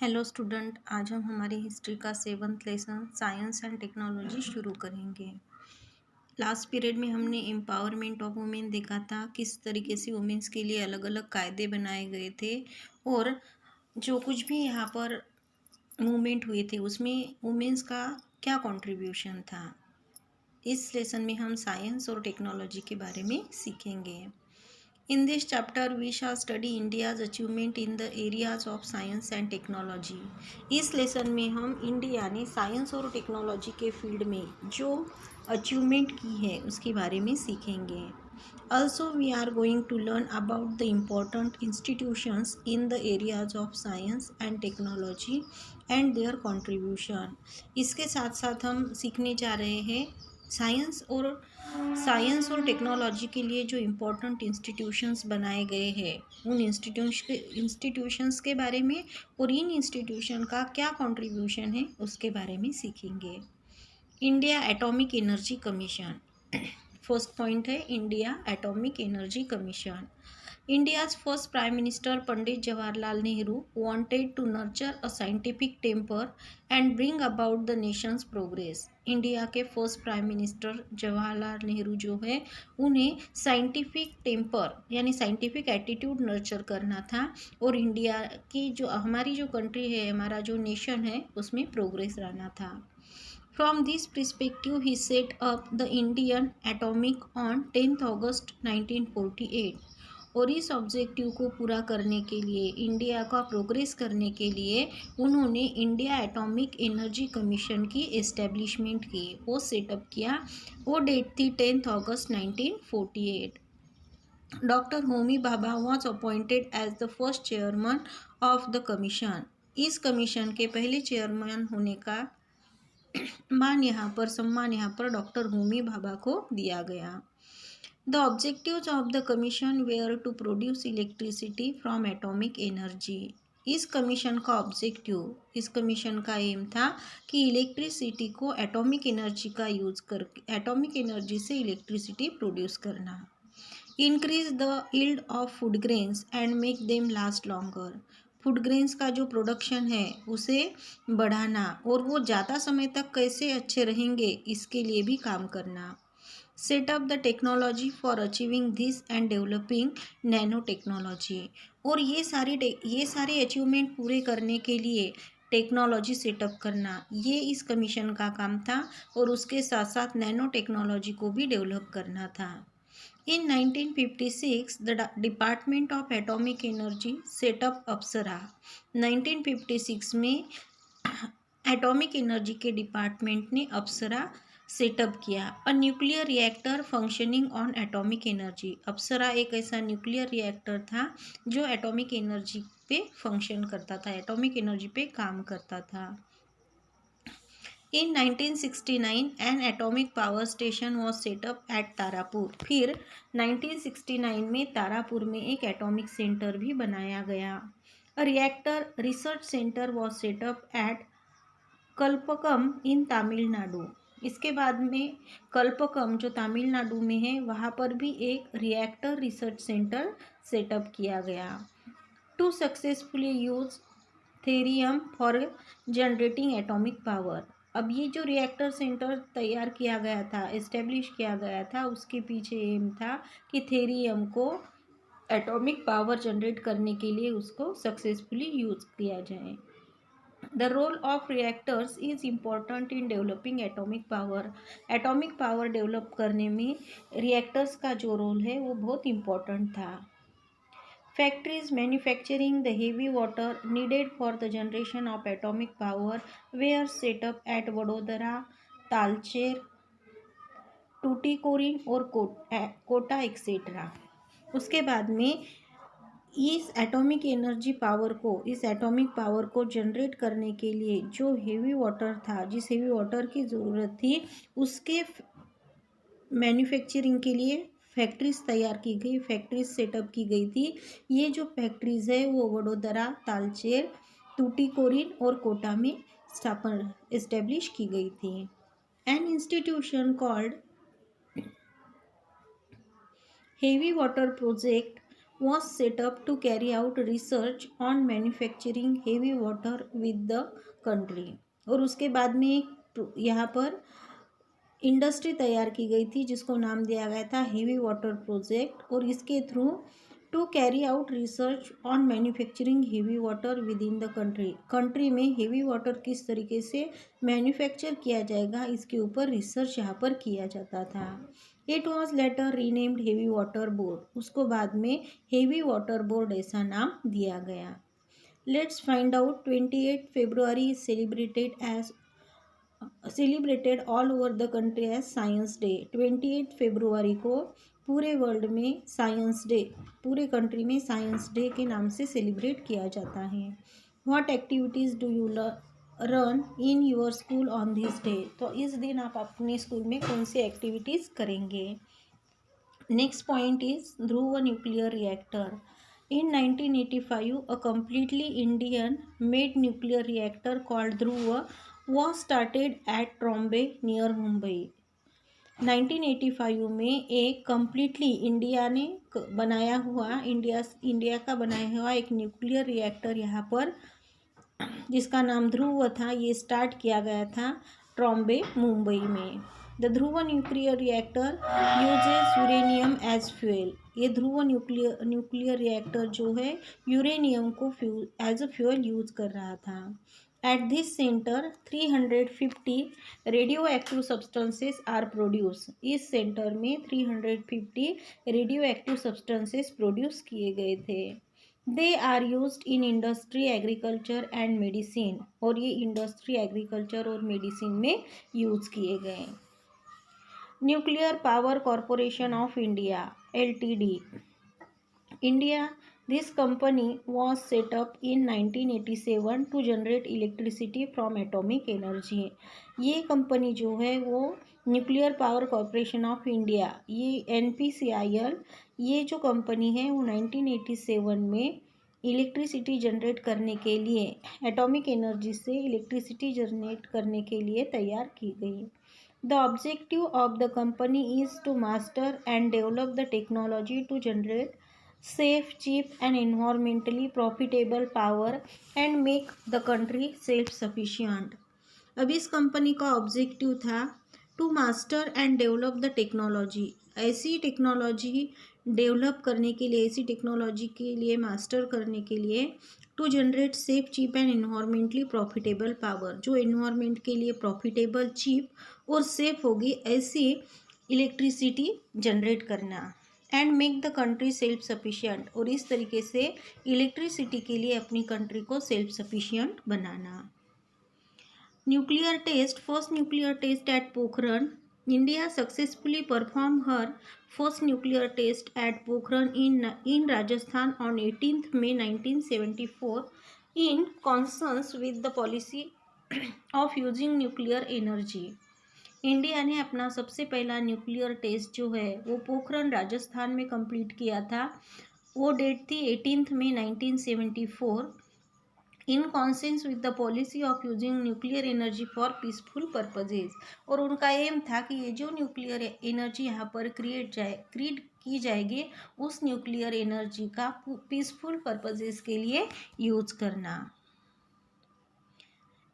Hello student, आज हम हमारी हिस्ट्री का 7th lesson science and technology शुरू करेंगे। लास्ट पीरियड में हमने एम्पावरमेंट ऑफ वुमेन देखा था, किस तरीके से वुमेन्स के लिए अलग अलग कायदे बनाए गए थे और जो कुछ भी यहाँ पर मूवमेंट हुए थे उसमें वुमेन्स का क्या कंट्रीब्यूशन था। इस लेसन में हम साइंस और टेक्नोलॉजी के बारे में सीखेंगे। In this chapter, we shall study India's achievement in the areas of science and technology. इस लेसन में हम इंडिया ने साइंस और टेक्नोलॉजी के फील्ड में जो अचीवमेंट की है उसके बारे में सीखेंगे। Also, we are going to learn about the important institutions in the areas of science and technology and their contribution. इसके साथ साथ हम सीखने जा रहे हैं साइंस और टेक्नोलॉजी के लिए जो इम्पोर्टेंट इंस्टीट्यूशंस बनाए गए हैं उन इंस्टीट्यूशंस के बारे में और इन इंस्टीट्यूशन का क्या कंट्रीब्यूशन है उसके बारे में सीखेंगे। India atomic energy commission. First point है India atomic energy commission. India's first Prime Minister Pandit Jawaharlal Nehru wanted to nurture a scientific temper and bring about the nation's progress. India के first prime minister Jawaharlal Nehru जो है उन्हें scientific temper यानी scientific attitude nurture करना था और India की जो हमारी जो कंट्री है, हमारा जो नेशन है उसमें प्रोग्रेस लाना था। From this perspective, he set up the Indian Atomic on 10th August 1948. और इस ऑब्जेक्टिव को पूरा करने के लिए, इंडिया का प्रोग्रेस करने के लिए उन्होंने इंडिया एटॉमिक एनर्जी कमीशन की इस्टेब्लिशमेंट की, वो सेटअप किया। वो डेट थी 10th August 1948। Doctor Homi Bhabha was appointed as the first chairman of the commission. इस कमीशन के पहले चेयरमैन होने का सम्मान यहाँ पर डॉक्टर होमी भाभा को दिया गया। The objectives of the commission were to produce electricity from atomic energy. इस कमीशन का एम था कि इलेक्ट्रिसिटी को एटॉमिक एनर्जी का यूज करके एटॉमिक एनर्जी से इलेक्ट्रिसिटी प्रोड्यूस करना। Increase the yield of food grains and make them last longer. Food grains का जो प्रोडक्शन है उसे बढ़ाना और वो ज़्यादा समय तक कैसे अच्छे रहेंगे इसके लिए भी काम करना। Set up the technology for achieving this and developing nano technology. और ये सारे अचीवमेंट पूरे करने के लिए टेक्नोलॉजी सेटअप करना, ये इस कमीशन का काम था और उसके साथ साथ नैनो टेक्नोलॉजी को भी डेवलप करना था। In 1956, the Department of Atomic Energy set up अप्सरा। 1956 में एटॉमिक एनर्जी के डिपार्टमेंट ने अप्सरा सेटअप किया। A nuclear reactor functioning on atomic energy. Apsara एक ऐसा न्यूक्लियर रिएक्टर था जो एटॉमिक एनर्जी पे फंक्शन करता था, एटॉमिक एनर्जी पे काम करता था। In 1969, an atomic power station was set up at Tarapur. फिर 1969 में तारापुर में एक एटॉमिक सेंटर भी बनाया गया। A reactor research center was set up at Kalpakkam इन तमिलनाडु। इसके बाद में कल्पकम जो तमिलनाडु में है वहाँ पर भी एक रिएक्टर रिसर्च सेंटर सेटअप किया गया। To successfully use thorium for generating atomic power. अब ये जो रिएक्टर सेंटर तैयार किया गया था, इस्टेब्लिश किया गया था, उसके पीछे एम था कि थेरियम को एटॉमिक पावर जनरेट करने के लिए उसको सक्सेसफुली यूज किया जाए। The role of reactors is important in developing atomic power. Atomic power develop करने में रिएक्टर्स का जो रोल है वो बहुत इम्पोर्टेंट था। Factories manufacturing the heavy water needed for the generation of atomic power were set up at Vadodara, Talcher, Tuticorin और Kota etcetera. उसके बाद में इस एटॉमिक पावर को जनरेट करने के लिए जो हेवी वाटर था, जिस हेवी वाटर की ज़रूरत थी उसके मैन्युफैक्चरिंग के लिए फैक्ट्रीज तैयार की गई, फैक्ट्रीज सेटअप की गई थी। ये जो फैक्ट्रीज है वो वडोदरा, तालचेर, टूटीकोरिन और कोटा में इस्टेब्लिश की गई थी। An institution called heavy water project was set up to carry out research on manufacturing heavy water with the country। और उसके बाद में एक यहाँ पर इंडस्ट्री तैयार की गई थी जिसको नाम दिया गया था हेवी वाटर प्रोजेक्ट, और इसके through to carry out research on manufacturing heavy water within the country. Country में हेवी वाटर किस तरीके से मैन्युफैक्चर किया जाएगा इसके ऊपर रिसर्च यहाँ पर किया जाता था। It was later renamed heavy water board, उसको बाद में हेवी वाटर बोर्ड ऐसा नाम दिया गया। Let's find out 28 February is celebrated all over the country as science day. 28 फरवरी को पूरे वर्ल्ड में साइंस डे, पूरे कंट्री में साइंस डे के नाम से सेलिब्रेट किया जाता है। What activities do you run in your school on this day. तो इस दिन आप अपने स्कूल में कौन सी एक्टिविटीज़ करेंगे। Next point is Dhruv nuclear reactor. In 1985, a completely Indian made nuclear reactor called Dhruva was started at Trombay near Mumbai। 1985 में एक कम्प्लीटली इंडिया ने बनाया हुआ इंडिया का बनाया हुआ एक न्यूक्लियर रिएक्टर यहाँ पर जिसका नाम ध्रुव था, ये स्टार्ट किया गया था ट्रॉम्बे मुंबई में। The Dhruv nuclear reactor uses uranium as fuel. ये ध्रुव न्यूक्लियर रिएक्टर जो है यूरेनियम को एज अ फ्यूल यूज कर रहा था। At this centre 350 radio active substances are produce. इस सेंटर में 350 रेडियो एक्टिव सब्सटेंसेस प्रोड्यूस किए गए थे। They are used in industry, agriculture and medicine, और ये इंडस्ट्री, एग्रीकल्चर और मेडिसिन में यूज किए गए। Nuclear power corporation of India LTD India, this company was set up in 1987 to generate electricity from atomic energy। ये company जो है वो nuclear power corporation of India, ये NPCIL, ये जो कंपनी है वो 1987 में इलेक्ट्रिसिटी जनरेट करने के लिए, एटॉमिक एनर्जी से इलेक्ट्रिसिटी जनरेट करने के लिए तैयार की गई। The objective of the company is to master and develop the technology to generate safe, cheap and environmentally profitable power and make the country self-sufficient। अब इस कंपनी का ऑब्जेक्टिव था to master and develop the technology, ऐसी technology develop करने के लिए, ऐसी technology के लिए मास्टर करने के लिए, to generate safe, cheap and environmentally profitable power, जो इन्वायरमेंट के लिए प्रॉफिटेबल, चीप और सेफ होगी ऐसी इलेक्ट्रिसिटी जनरेट करना। And make the country self sufficient, और इस तरीके से इलेक्ट्रिसिटी के लिए अपनी कंट्री को सेल्फ सफिशिएंट बनाना। Nuclear test, first nuclear test at Pokhran. India successfully performed her first nuclear test at Pokhran in Rajasthan on 18th May 1974 in consonance with the policy of using nuclear energy। India ने अपना सबसे पहला nuclear test जो है वो पोखरण राजस्थान में complete किया था। वो डेट थी 18 मई 1974 in consonance with the policy of using nuclear energy for peaceful purposes. और उनका एम था कि ये जो न्यूक्लियर एनर्जी यहाँ पर क्रिएट की जाएगी उस न्यूक्लियर एनर्जी का पीसफुल पर्पजेज के लिए यूज करना।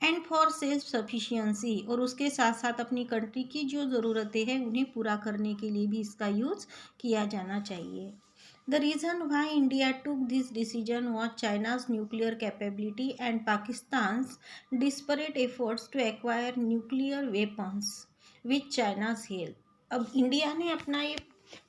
एंड फॉर सेल्फ सफिशिएंसी, और उसके साथ साथ अपनी कंट्री की जो ज़रूरतें हैं उन्हें पूरा करने के लिए भी इसका यूज किया जाना चाहिए। The reason why India took this decision was China's nuclear capability and Pakistan's desperate efforts to acquire nuclear weapons with China's help। अब इंडिया ने अपना ये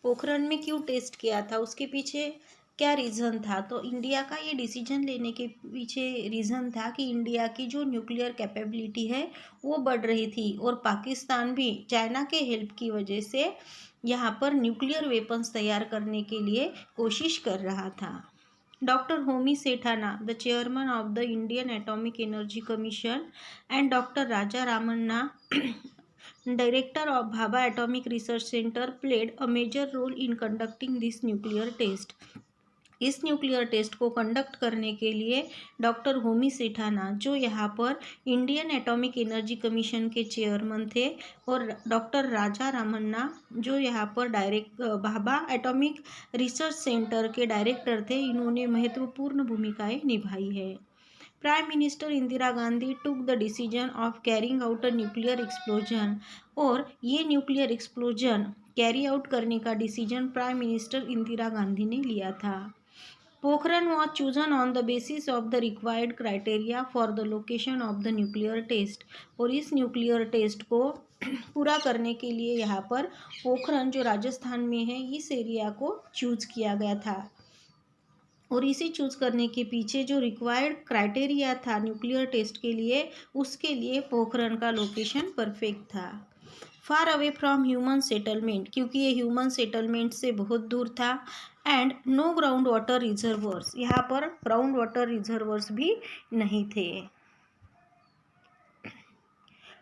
पोखरण में क्यों टेस्ट किया था, उसके पीछे क्या रीज़न था। तो इंडिया का ये डिसीजन लेने के पीछे रीज़न था कि इंडिया की जो न्यूक्लियर कैपेबिलिटी है वो बढ़ रही थी और पाकिस्तान भी चाइना के हेल्प की वजह से यहाँ पर न्यूक्लियर वेपन्स तैयार करने के लिए कोशिश कर रहा था। Doctor Homi Sethna, the chairman of the Indian atomic energy commission, and doctor Raja Ramanna, director of Bhabha atomic research centre, played a major role in conducting this nuclear test. इस न्यूक्लियर टेस्ट को कंडक्ट करने के लिए डॉक्टर होमी सेठाना, जो यहाँ पर इंडियन एटॉमिक एनर्जी कमीशन के chairman थे, और डॉक्टर राजा रामन्ना, जो यहाँ पर भाभा एटॉमिक रिसर्च सेंटर के डायरेक्टर थे, इन्होंने महत्वपूर्ण भूमिकाएं निभाई है। Prime minister Indira Gandhi took the decision of carrying out a nuclear explosion, और ये न्यूक्लियर एक्सप्लोजन कैरी आउट करने का decision prime minister Indira Gandhi ने लिया था। Pokhran was chosen on the basis of the required criteria for the location of the nuclear test, और इस nuclear test को पूरा करने के लिए यहाँ पर पोखरण, जो राजस्थान में है, इस एरिया को चूज किया गया था। और इसे चूज करने के पीछे जो रिक्वायर्ड क्राइटेरिया था न्यूक्लियर टेस्ट के लिए, उसके लिए पोखरण का लोकेशन परफेक्ट था। Far away from human settlement, क्योंकि ये ह्यूमन सेटलमेंट से बहुत दूर था। And no ground water reservoirs, यहाँ पर ग्राउंड वाटर रिजर्वर्स भी नहीं थे।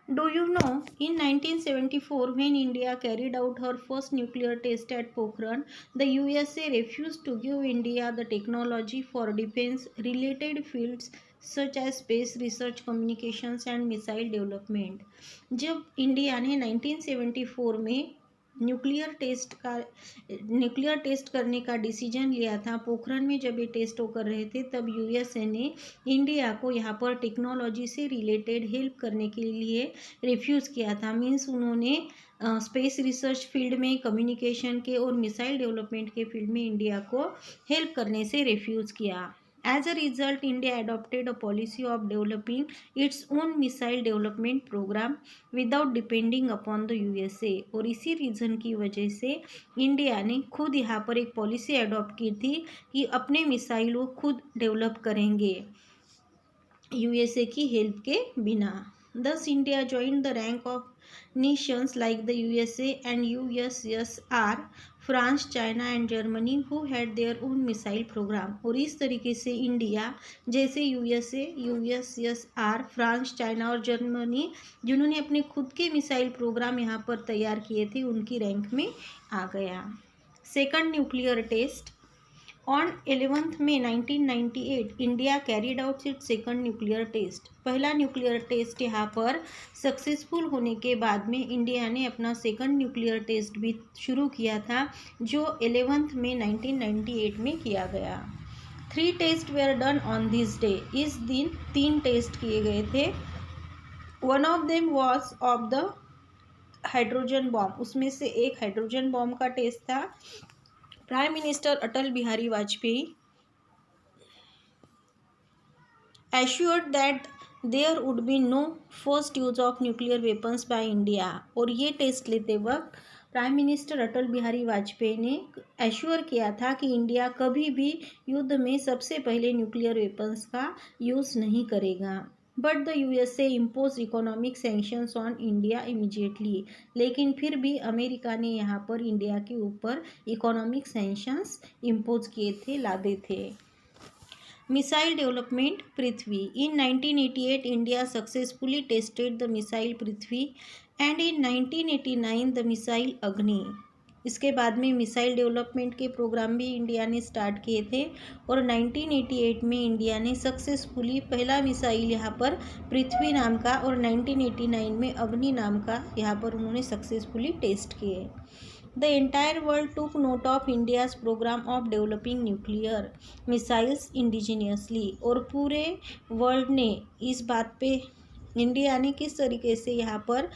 Do you know, in 1974, when India carried out her first nuclear test at Pokhran, the USA refused to give India the technology for defense-related fields such as space research, communications and missile development. जब India ने 1974 में nuclear test करने का decision लिया था, पोखरण में जब ये टेस्ट कर रहे थे, तब यूएसए ने इंडिया को यहाँ पर टेक्नोलॉजी से रिलेटेड हेल्प करने के लिए रिफ्यूज़ किया था। मीन्स उन्होंने स्पेस रिसर्च फील्ड में, कम्युनिकेशन के और मिसाइल डेवलपमेंट के फील्ड में इंडिया को हेल्प करने से रिफ्यूज़ किया। As a result, India adopted a policy of developing its own missile development program without depending upon the USA, और इसी रीज़न की वजह से इंडिया ने खुद यहाँ पर एक पॉलिसी अडॉप्ट की थी कि अपने मिसाइल वो खुद डेवलप करेंगे यूएसए की हेल्प के बिना। Thus, India joined the rank of nations like the USA and USSR, France, China and Germany, who had their own missile program, और इस तरीके से इंडिया जैसे यूएसए, यूएसएसआर, फ्रांस, चाइना और जर्मनी, जिन्होंने अपने खुद के मिसाइल प्रोग्राम यहाँ पर तैयार किए थे, उनकी रैंक में आ गया। Second nuclear test. On 11th May 1998, India carried out its second nuclear test. पहला न्यूक्लियर टेस्ट यहाँ पर सक्सेसफुल होने के बाद में इंडिया ने अपना सेकंड न्यूक्लियर टेस्ट भी शुरू किया था, जो 11th May 1998 में किया गया। 3 test were done on this day, इस दिन 3 टेस्ट किए गए थे। One of them was of the hydrogen bomb, उसमें से एक हाइड्रोजन बॉम्ब का टेस्ट था। Prime minister Atal Bihari Vajpayee assured that there would be no first use of nuclear weapons by India, और ये टेस्ट लेते वक्त प्राइम मिनिस्टर अटल बिहारी वाजपेयी ने एश्योर किया था कि इंडिया कभी भी युद्ध में सबसे पहले न्यूक्लियर वेपन्स का यूज़ नहीं करेगा। But the USA impose economic sanctions on India immediately, लेकिन फिर भी अमेरिका ने यहाँ पर इंडिया के ऊपर इकोनॉमिक सैंक्शंस इम्पोज किए थे, लादे थे। Missile development Prithvi. In 1988 India successfully tested the missile Prithvi and in 1989 the missile अग्नि। इसके बाद में मिसाइल डेवलपमेंट के प्रोग्राम भी इंडिया ने स्टार्ट किए थे, और 1988 में इंडिया ने सक्सेसफुली पहला मिसाइल यहाँ पर पृथ्वी नाम का, और 1989 में अग्नि नाम का यहाँ पर उन्होंने सक्सेसफुली टेस्ट किए। The entire world took note of India's program of developing nuclear missiles indigenously, और पूरे वर्ल्ड ने इस बात पे इंडिया ने किस तरीके से यहाँ पर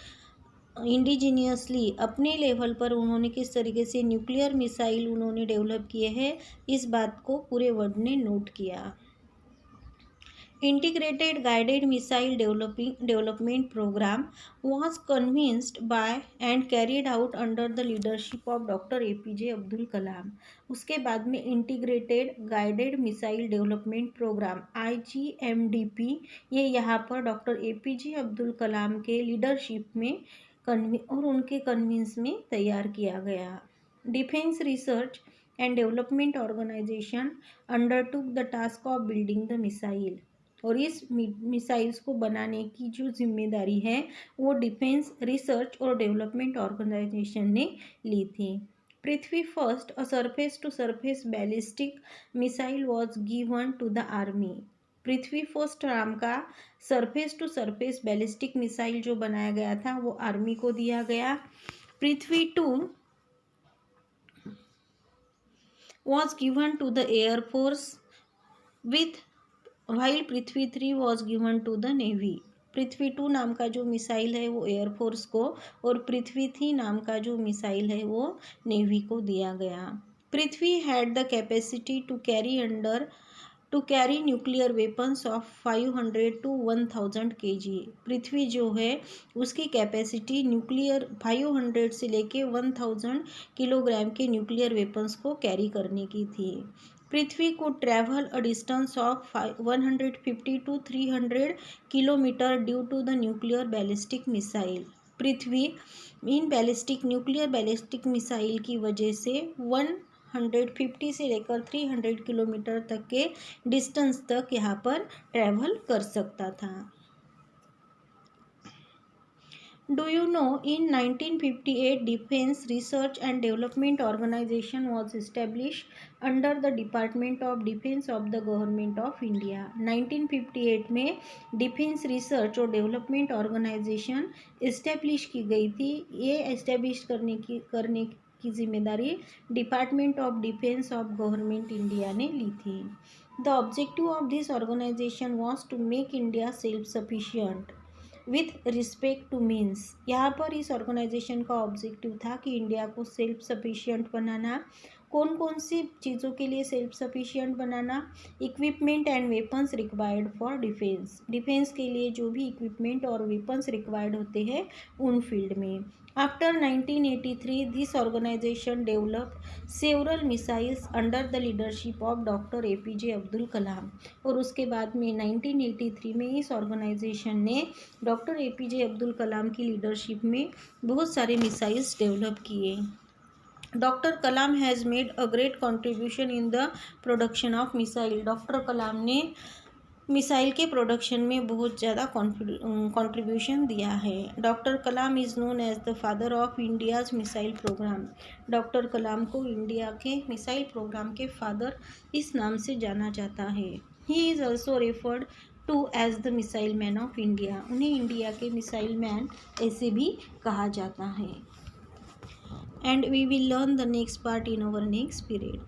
इंडिजीनियसली अपने लेवल पर उन्होंने किस तरीके से न्यूक्लियर मिसाइल उन्होंने डेवलप किए हैं, इस बात को पूरे वर्ल्ड ने नोट किया। Integrated Guided Missile Development Program was conceived by and carried out under the leadership of Dr. APJ Abdul कलाम। उसके बाद में integrated guided missile development programme IGMDP, ये यहाँ पर डॉक्टर APJ अब्दुल कलाम के लीडरशिप में और उनके कन्विंस में तैयार किया गया। Defence research and development organisation undertook the task of building the missile, और इस मिसाइल्स को बनाने की जो जिम्मेदारी है वो डिफेंस रिसर्च और डेवलपमेंट ऑर्गेनाइजेशन ने ली थी। Prithvi first a surface to surface ballistic missile was given to the army. Prithvi first नाम का surface to surface ballistic missile जो बनाया गया था वो आर्मी को दिया गया। Prithvi two was given to the air force with while Prithvi 3 was given to the navy। Prithvi 2 नाम का जो मिसाइल है वो एयरफोर्स को और पृथ्वी 3 नाम का जो मिसाइल है वो नेवी को दिया गया। Prithvi had the capacity to carry nuclear weapons of 500 to 1000 kg। Prithvi जो है उसकी कैपेसिटी न्यूक्लियर 500 से लेके 1000 किलोग्राम के न्यूक्लियर वेपन्स को कैरी करने की थी। पृथ्वी को travel a distance of 150 to 300 kilometre due to the nuclear ballistic missile. Prithvi इन न्यूक्लियर बैलिस्टिक मिसाइल की वजह से 150 से लेकर 300 किलोमीटर तक के डिस्टेंस तक यहाँ पर ट्रैवल कर सकता था। Do you know in 1958 Defense Research and Development Organization was established under the Department of Defense of the Government of India। 1958 में डिफेंस रिसर्च और डेवलपमेंट ऑर्गेनाइजेशन इस्टेब्लिश की गई थी। ये इस्टेब्लिश करने की जिम्मेदारी department of defence of government India ने ली थी। The objective of this organisation was to make India self sufficient with respect to means. यहाँ पर इस ऑर्गेनाइजेशन का ऑब्जेक्टिव था कि इंडिया को सेल्फ सफिशिएंट बनाना। कौन कौन सी चीज़ों के लिए self sufficient banana? Equipment and weapons required for defence. Defence के लिए जो भी इक्विपमेंट और वेपन्स रिक्वायर्ड होते हैं उन फील्ड में। After 1983 this organisation developed several missiles under the leadership of doctor APJ Abdul Kalam. और उसके बाद में 1983 में इस ऑर्गेनाइजेशन ने डॉक्टर APJ अब्दुल कलाम की लीडरशिप में बहुत सारे मिसाइल्स डेवलप किए। Doctor Kalam has made a great contribution in the production of missile. Doctor Kalam ने मिसाइल के प्रोडक्शन में बहुत ज़्यादा कंट्रीब्यूशन दिया है। Doctor Kalam is known as the father of India's missile programme. Doctor Kalam को इंडिया के मिसाइल प्रोग्राम के फादर इस नाम से जाना जाता है। ही is also referred to as the missile man of India. उन्हें इंडिया के मिसाइल मैन ऐसे भी कहा जाता है। And we will learn the next part in our next period.